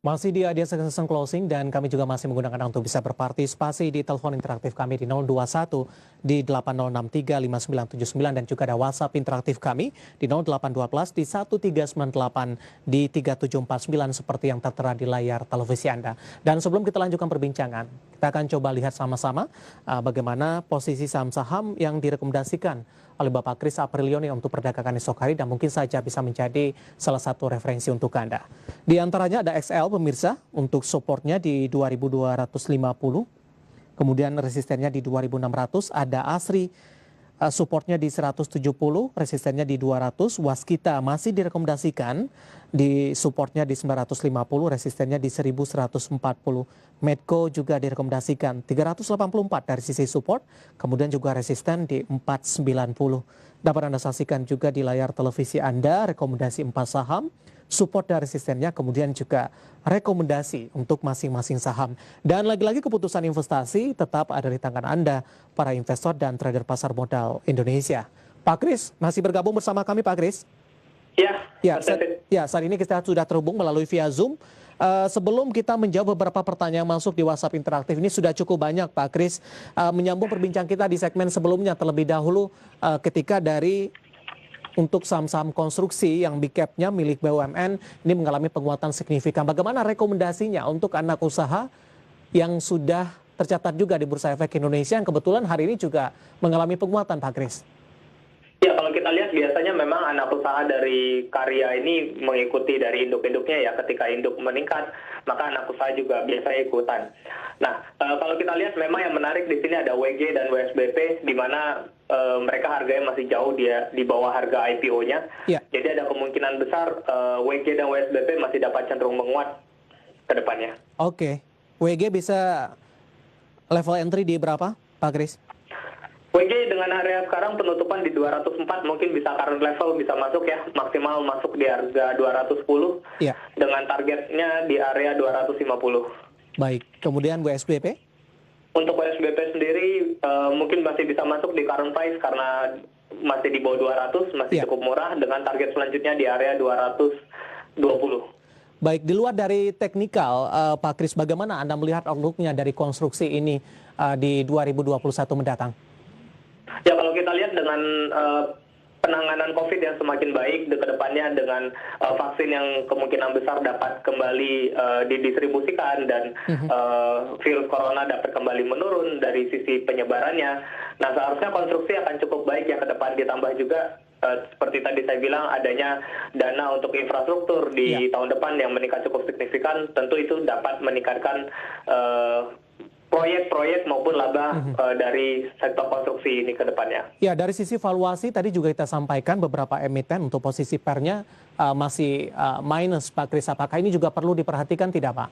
Masih di audience season closing dan kami juga masih menggunakan Anda untuk bisa berpartisipasi di telepon interaktif kami di 021 di 8063 5979 dan juga ada WhatsApp interaktif kami di 0812 di 1398 di 3749 seperti yang tertera di layar televisi Anda. Dan sebelum kita lanjutkan perbincangan, kita akan coba lihat sama-sama bagaimana posisi saham-saham yang direkomendasikan oleh Bapak Kris Aprilioni untuk perdagangan esok hari dan mungkin saja bisa menjadi salah satu referensi untuk Anda. Di antaranya ada XL pemirsa untuk supportnya di 2250, kemudian resistennya di 2600, ada ASRI supportnya di 170, resistennya di 200, Waskita masih direkomendasikan di supportnya di 950, resistennya di 1140. Medco juga direkomendasikan 384 dari sisi support, kemudian juga resisten di 490. Dapat Anda saksikan juga di layar televisi Anda rekomendasi 4 saham, support dan resistennya, kemudian juga rekomendasi untuk masing-masing saham. Dan lagi-lagi keputusan investasi tetap ada di tangan Anda, para investor dan trader pasar modal Indonesia. Pak Kris, masih bergabung bersama kami Pak Kris? Saat ini kita sudah terhubung melalui via Zoom. Sebelum kita menjawab beberapa pertanyaan yang masuk di WhatsApp interaktif ini sudah cukup banyak Pak Kris. Menyambung perbincang kita di segmen sebelumnya terlebih dahulu ketika dari untuk saham-saham konstruksi yang big cap-nya milik BUMN ini mengalami penguatan signifikan. Bagaimana rekomendasinya untuk anak usaha yang sudah tercatat juga di Bursa Efek Indonesia yang kebetulan hari ini juga mengalami penguatan Pak Kris? Ya, kalau kita lihat biasanya memang anak usaha dari karya ini mengikuti dari induk-induknya ya. Ketika induk meningkat, maka anak usaha juga biasanya ikutan. Nah, kalau kita lihat memang yang menarik di sini ada WG dan WSBP, di mana mereka harganya masih jauh di bawah harga IPO-nya. Ya. Jadi ada kemungkinan besar WG dan WSBP masih dapat cenderung menguat ke depannya. Oke. WG bisa level entry di berapa, Pak Kris? WG dengan area sekarang penutupan di 204, mungkin bisa current level bisa masuk ya, maksimal masuk di harga 210, ya. Dengan targetnya di area 250. Baik, kemudian WSBP? Untuk WSBP sendiri mungkin masih bisa masuk di current price karena masih di bawah 200, masih cukup murah, dengan target selanjutnya di area 220. Baik, di luar dari teknikal, Pak Kris, bagaimana Anda melihat outlook-nya dari konstruksi ini di 2021 mendatang? Ya, kalau kita lihat dengan penanganan COVID yang semakin baik ke depannya, dengan vaksin yang kemungkinan besar dapat kembali didistribusikan dan virus corona dapat kembali menurun dari sisi penyebarannya. Nah, seharusnya konstruksi akan cukup baik ya ke depan, ditambah juga seperti tadi saya bilang adanya dana untuk infrastruktur di tahun depan yang meningkat cukup signifikan, tentu itu dapat meningkatkan proyek-proyek maupun laba dari sektor konstruksi ini ke depannya. Ya, dari sisi valuasi tadi juga kita sampaikan beberapa emiten untuk posisi pernya masih minus, Pak Kris. Apakah ini juga perlu diperhatikan tidak, Pak?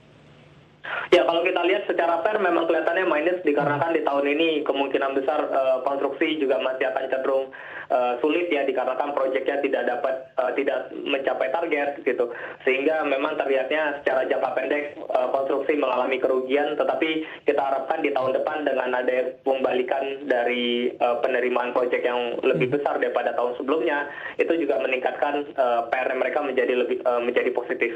Ya, kalau kita lihat secara fair memang kelihatannya minus dikarenakan di tahun ini kemungkinan besar konstruksi juga masih akan cenderung sulit ya, dikarenakan proyeknya tidak mencapai target gitu, sehingga memang terlihatnya secara jangka pendek konstruksi mengalami kerugian, tetapi kita harapkan di tahun depan dengan ada pembalikan dari penerimaan proyek yang lebih besar daripada tahun sebelumnya, itu juga meningkatkan PR mereka menjadi positif.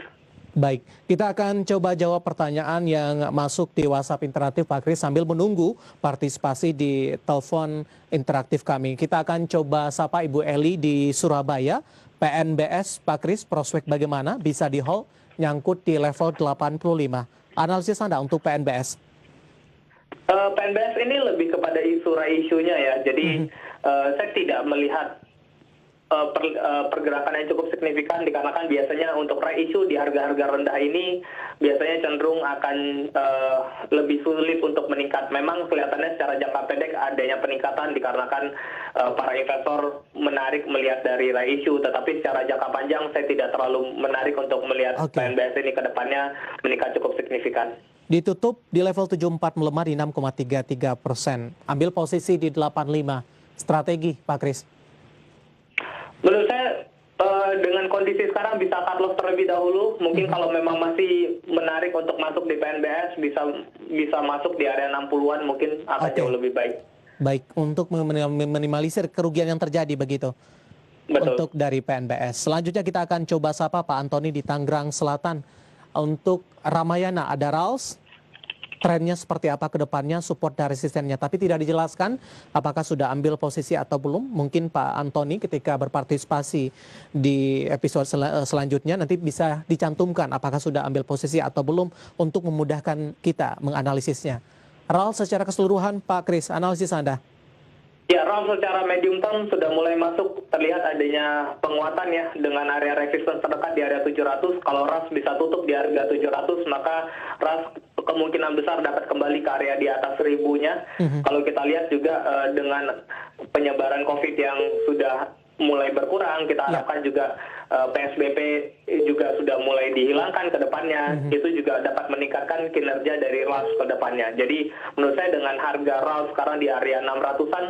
Baik, kita akan coba jawab pertanyaan yang masuk di WhatsApp interaktif Pak Kris sambil menunggu partisipasi di telepon interaktif kami. Kita akan coba sapa Ibu Eli di Surabaya. PNBS, Pak Kris, prospek bagaimana? Bisa di hold, nyangkut di level 85. Analisis Anda untuk PNBS? PNBS ini lebih kepada isu-isunya ya. Jadi saya tidak melihat pergerakan yang cukup signifikan, dikarenakan biasanya untuk issue di harga-harga rendah ini biasanya cenderung akan lebih sulit untuk meningkat. Memang kelihatannya secara jangka pendek adanya peningkatan dikarenakan para investor menarik melihat dari issue, tetapi secara jangka panjang saya tidak terlalu menarik untuk melihat PNBS ini ke depannya meningkat cukup signifikan. Ditutup di level 74 melemah di 6,33%. Ambil posisi di 85. Strategi, Pak Kris? Menurut saya dengan kondisi sekarang bisa cut loss terlebih dahulu. Mungkin kalau memang masih menarik untuk masuk di PNBS bisa masuk di area 60-an mungkin akan jauh lebih baik. Baik, untuk meminimalisir kerugian yang terjadi begitu. Betul. Untuk dari PNBS. Selanjutnya kita akan coba sapa Pak Antoni di Tangerang Selatan. untuk Ramayana ada RALS, trennya seperti apa ke depannya, support dan resistennya. Tapi tidak dijelaskan apakah sudah ambil posisi atau belum. Mungkin Pak Antoni ketika berpartisipasi di episode selanjutnya nanti bisa dicantumkan apakah sudah ambil posisi atau belum untuk memudahkan kita menganalisisnya. RALS secara keseluruhan, Pak Kris, analisis Anda. Ya, RALS secara medium term sudah mulai masuk, terlihat adanya penguatan ya dengan area resistance terdekat di area 700. Kalau RALS bisa tutup di harga 700, maka RALS kemungkinan besar dapat kembali ke area di atas 1000-nya. Kalau kita lihat juga dengan penyebaran COVID yang sudah mulai berkurang, kita harapkan juga PSBB juga sudah mulai dihilangkan ke depannya, itu juga dapat meningkatkan kinerja dari RALS ke depannya. Jadi menurut saya dengan harga RALS sekarang di area 600-an,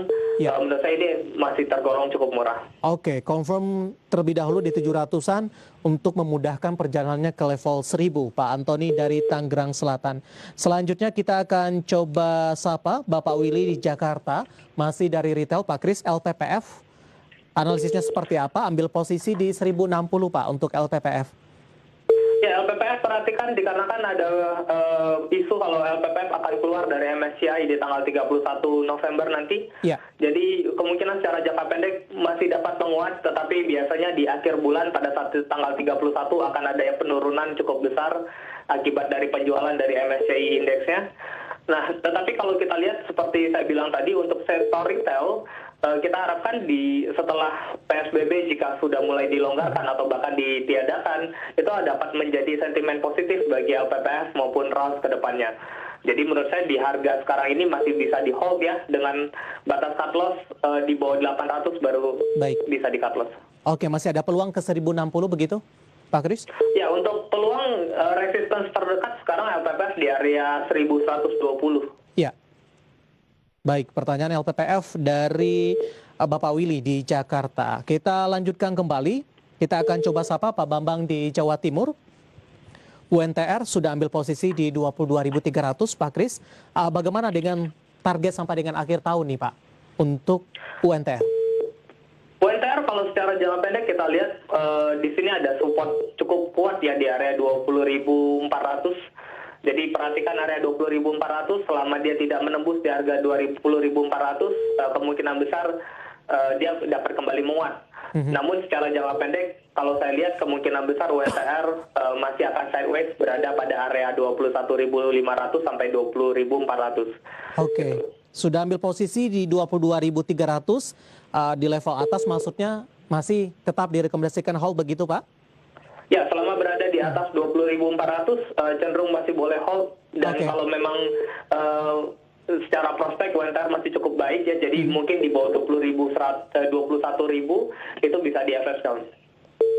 menurut saya ini masih tergolong cukup murah. Oke, confirm terlebih dahulu di 700-an untuk memudahkan perjalanannya ke level 1000, Pak Antoni dari Tangerang Selatan. Selanjutnya kita akan coba sapa Bapak Willy di Jakarta, masih dari retail. Pak Kris, LTPF. Analisisnya seperti apa? Ambil posisi di 1060 Pak untuk LPPF. Ya, LPPF perhatikan dikarenakan ada isu kalau LPPF akan keluar dari MSCI di tanggal 31 November nanti. Ya. Jadi kemungkinan secara jangka pendek masih dapat menguat, tetapi biasanya di akhir bulan pada saat tanggal 31 akan ada yang penurunan cukup besar akibat dari penjualan dari MSCI indeksnya. Nah, tetapi kalau kita lihat seperti saya bilang tadi untuk sektor retail, kita harapkan setelah PSBB jika sudah mulai dilonggarkan atau bahkan ditiadakan, itu dapat menjadi sentimen positif bagi LPPF maupun RALS ke depannya. Jadi menurut saya di harga sekarang ini masih bisa di hold ya, dengan batas cut loss di bawah 800 baru bisa di cut loss. Oke, masih ada peluang ke 1060 begitu, Pak Kris? Ya, untuk peluang resistance terdekat sekarang LPPF di area 1120. Ya. Baik, pertanyaan LPPF dari Bapak Willy di Jakarta. Kita lanjutkan kembali. Kita akan coba sapa Pak Bambang di Jawa Timur. UNTR sudah ambil posisi di 22.300, Pak Kris. Bagaimana dengan target sampai dengan akhir tahun nih Pak untuk UNTR? UNTR kalau secara jangka pendek kita lihat di sini ada support cukup kuat ya di area 20.400. Jadi perhatikan area 20.400, selama dia tidak menembus di harga 20.400, kemungkinan besar dia dapat kembali menguat. Namun secara jangka pendek, kalau saya lihat kemungkinan besar UNTR masih akan sideways berada pada area 21.500 sampai 20.400. Oke, sudah ambil posisi di 22.300 di level atas, maksudnya masih tetap direkomendasikan hold begitu Pak? Ya, selama berada di atas 20.400 cenderung masih boleh hold, dan kalau memang secara prospek UNTR masih cukup baik ya, jadi mungkin di bawah 21.000 itu bisa di FS down.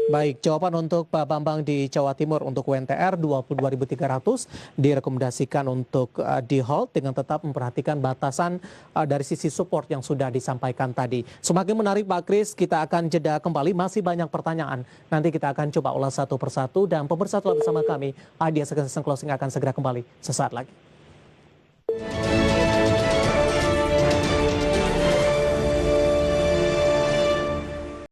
Baik, jawaban untuk Pak Bambang di Jawa Timur untuk UNTR 22.300 direkomendasikan untuk di hold dengan tetap memperhatikan batasan dari sisi support yang sudah disampaikan tadi. Semakin menarik Pak Kris, kita akan jeda kembali, masih banyak pertanyaan. Nanti kita akan coba ulas satu persatu dan pemirsa telah bersama kami. Idea Closing akan segera kembali sesaat lagi.